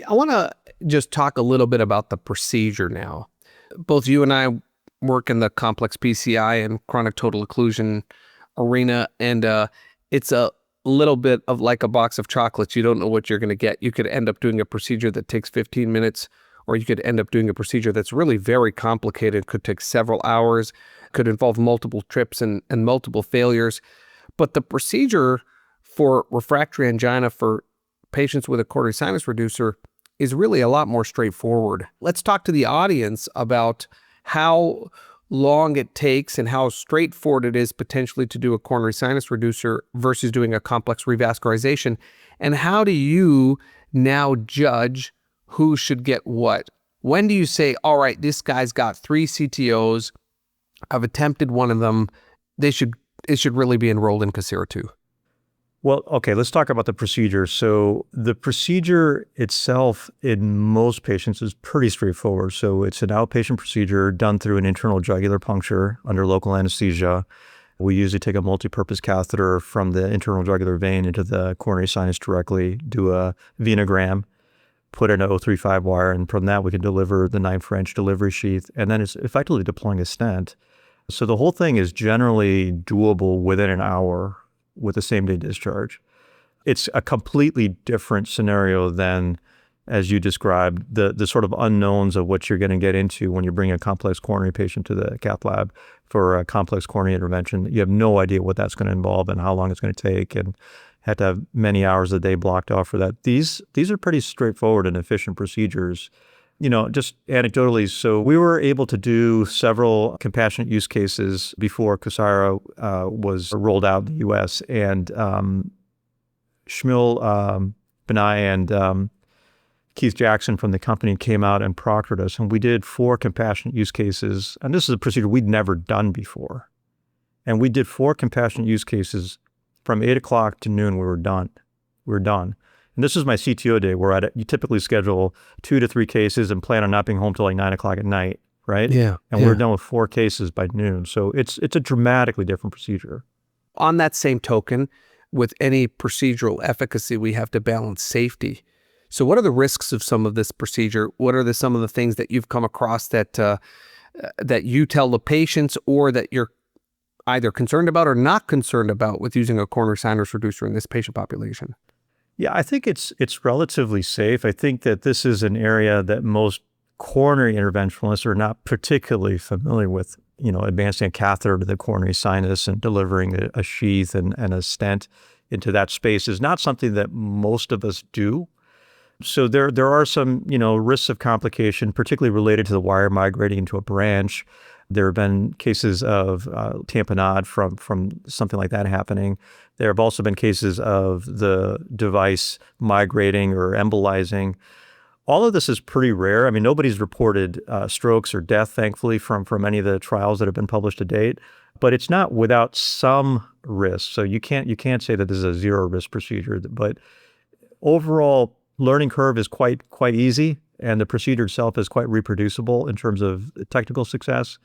I want to just talk a little bit about the procedure now. Both you and I work in the complex PCI and chronic total occlusion arena, and it's a little bit of like a box of chocolates. You don't know what you're going to get. You could end up doing a procedure that takes 15 minutes, or you could end up doing a procedure that's really very complicated, could take several hours, could involve multiple trips and multiple failures. But the procedure for refractory angina for patients with a coronary sinus reducer is really a lot more straightforward. Let's talk to the audience about how long it takes and how straightforward it is potentially to do a coronary sinus reducer versus doing a complex revascularization. And how do you now judge who should get what? When do you say, all right, this guy's got 3 CTOs, I've attempted one of them, it should really be enrolled in COSIRA-II? Well, okay, let's talk about the procedure. So the procedure itself in most patients is pretty straightforward. So it's an outpatient procedure done through an internal jugular puncture under local anesthesia. We usually take a multi-purpose catheter from the internal jugular vein into the coronary sinus directly, do a venogram, put in an 035 wire, and from that we can deliver the 9 French delivery sheath, and then it's effectively deploying a stent. So the whole thing is generally doable within an hour with the same-day discharge. It's a completely different scenario than, as you described, the sort of unknowns of what you're going to get into when you bring a complex coronary patient to the cath lab for a complex coronary intervention. You have no idea what that's going to involve and how long it's going to take, and have to have many hours a day blocked off for that. These are pretty straightforward and efficient procedures. You know, just anecdotally, so we were able to do several compassionate use cases before COSIRA was rolled out in the U.S. And Shmuel Benai and Keith Jackson from the company came out and proctored us, and we did 4 compassionate use cases. And this is a procedure we'd never done before. And we did 4 compassionate use cases from 8 o'clock to noon. We were done. And this is my CTO day where you typically schedule 2 to 3 cases and plan on not being home till like 9 o'clock at night, right? Yeah. And we're done with 4 cases by noon. So it's a dramatically different procedure. On that same token, with any procedural efficacy, we have to balance safety. So what are the risks of some of this procedure? What are some of the things that you've come across that you tell the patients, or that you're either concerned about or not concerned about with using a coronary sinus reducer in this patient population? Yeah, I think it's relatively safe. I think that this is an area that most coronary interventionalists are not particularly familiar with, you know, advancing a catheter to the coronary sinus and delivering a sheath and a stent into that space is not something that most of us do. So there are some, you know, risks of complication, particularly related to the wire migrating into a branch. There have been cases of tamponade from something like that happening. There have also been cases of the device migrating or embolizing. All of this is pretty rare. I mean, nobody's reported strokes or death, thankfully, from any of the trials that have been published to date. But it's not without some risk. So you can't say that this is a zero risk procedure. But overall, learning curve is quite easy, and the procedure itself is quite reproducible in terms of technical success.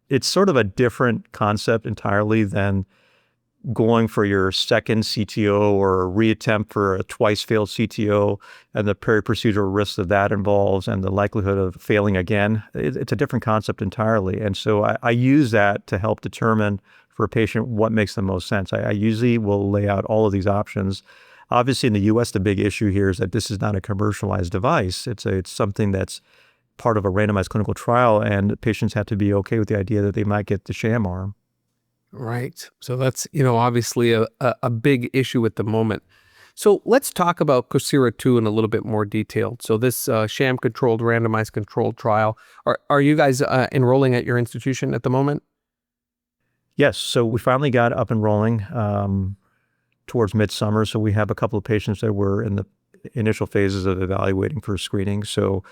It's sort of a different concept entirely than going for your second CTO or reattempt for a twice failed CTO and the peri-procedural risks that that involves and the likelihood of failing again. It's a different concept entirely. And so I use that to help determine for a patient what makes the most sense. I usually will lay out all of these options. Obviously, in the U.S., the big issue here is that this is not a commercialized device. It's something that's part of a randomized clinical trial, and patients have to be okay with the idea that they might get the sham arm. Right. So that's, you know, obviously a big issue at the moment. So let's talk about COSIRA-II in a little bit more detail. So this sham-controlled, randomized controlled trial, are you guys enrolling at your institution at the moment? Yes. So we finally got up and rolling towards midsummer. So we have a couple of patients that were in the initial phases of evaluating for screening. So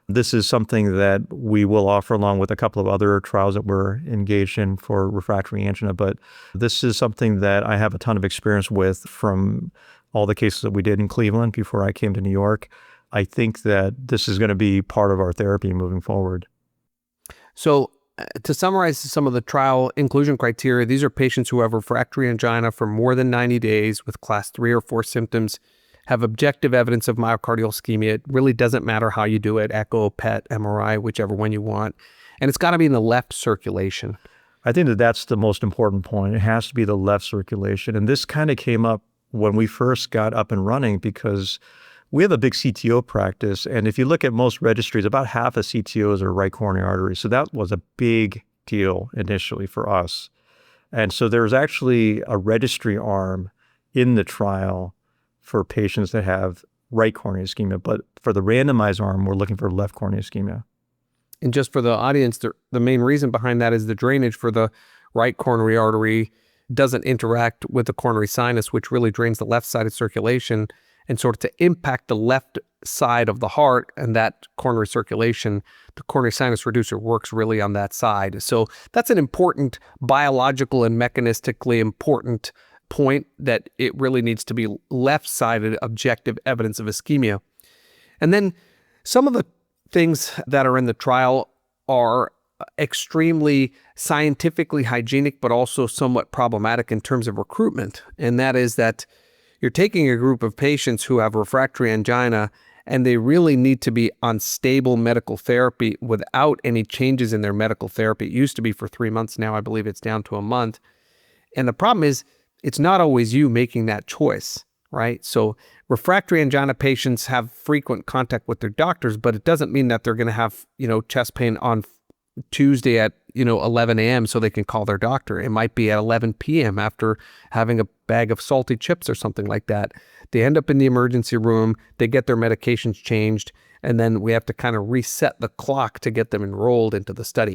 this is something that we will offer along with a couple of other trials that we're engaged in for refractory angina. But this is something that I have a ton of experience with from all the cases that we did in Cleveland before I came to New York. I think that this is going to be part of our therapy moving forward. So to summarize some of the trial inclusion criteria, these are patients who have refractory angina for more than 90 days with class 3 or 4 symptoms have objective evidence of myocardial ischemia. It really doesn't matter how you do it, echo, PET, MRI, whichever one you want. And it's got to be in the left circulation. I think that that's the most important point. It has to be the left circulation. And this kind of came up when we first got up and running because we have a big CTO practice. And if you look at most registries, about half of CTOs are right coronary arteries. So that was a big deal initially for us. And so there's actually a registry arm in the trial for patients that have right coronary ischemia. But for the randomized arm, we're looking for left coronary ischemia. And just for the audience, the main reason behind that is the drainage for the right coronary artery doesn't interact with the coronary sinus, which really drains the left side of circulation. And sort of to impact the left side of the heart and that coronary circulation, the coronary sinus reducer works really on that side. So that's an important biological and mechanistically important point, that it really needs to be left-sided objective evidence of ischemia. And then some of the things that are in the trial are extremely scientifically hygienic, but also somewhat problematic in terms of recruitment. And that is that you're taking a group of patients who have refractory angina, and they really need to be on stable medical therapy without any changes in their medical therapy. It used to be for 3 months. Now I believe it's down to a month. And the problem is, it's not always you making that choice, right? So refractory angina patients have frequent contact with their doctors, but it doesn't mean that they're going to have, chest pain on Tuesday at, 11 a.m. so they can call their doctor. It might be at 11 p.m. after having a bag of salty chips or something like that. They end up in the emergency room, they get their medications changed, and then we have to kind of reset the clock to get them enrolled into the study.